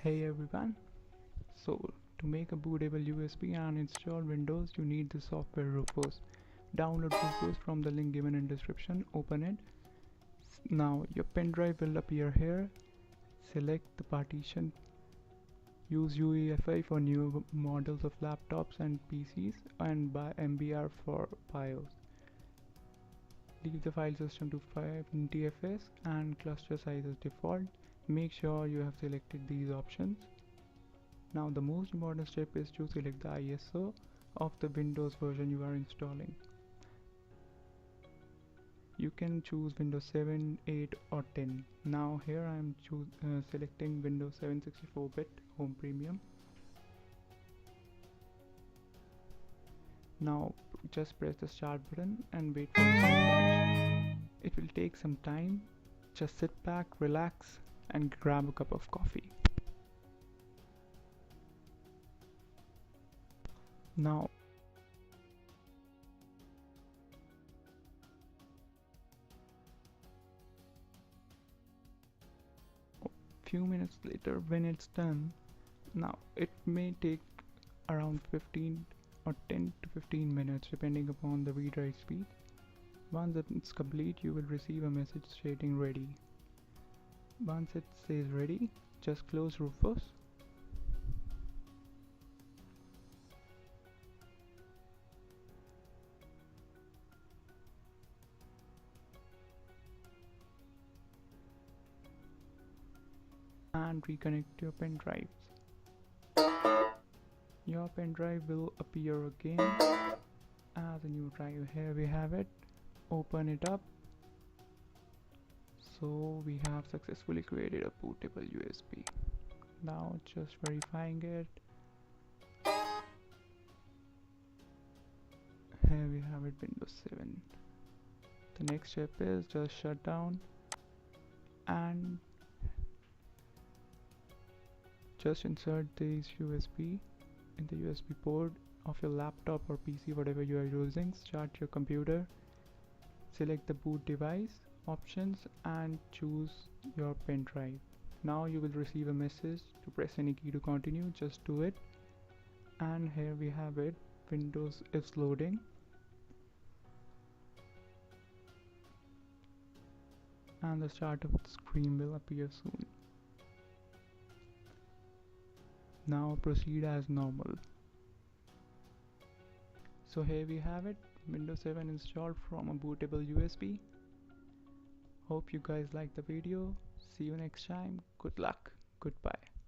Hey everyone, so to make a bootable USB and install Windows you need the software Rufus. Download Rufus from the link given in description, open it. Now your pen drive will appear here, select the partition, use UEFI for new models of laptops and PCs and buy MBR for BIOS. Leave the file system to 520fs and cluster size as default. Make sure you have selected these options. Now the most important step is to select the ISO of the Windows version you are installing. You can choose Windows 7, 8 or 10. Now here I am selecting Windows 7 64-bit Home Premium. Now just press the start button and wait for it to finish. It will take some time. Just sit back, relax and grab a cup of coffee. Now few minutes later when it's done, now it may take around 15 or 10 to 15 minutes depending upon the read write speed. Once it's complete you will receive a message stating ready. Once it says ready, just close Rufus. And reconnect your pen drives. Your pen drive will appear again as a new drive. Here we have it. Open it up. So we have successfully created a bootable USB. Now just verifying it. Here we have it, Windows 7. The next step is just shut down and just insert this USB in the USB port of your laptop or PC, whatever you are using. Start your computer, select the boot device options and choose your pen drive. Now you will receive a message to press any key to continue. Just do it, and here we have it. Windows is loading. And the start of the screen will appear soon. Now proceed as normal. So here we have it, Windows 7 installed from a bootable USB. Hope you guys liked the video. See you next time. Good luck. Goodbye.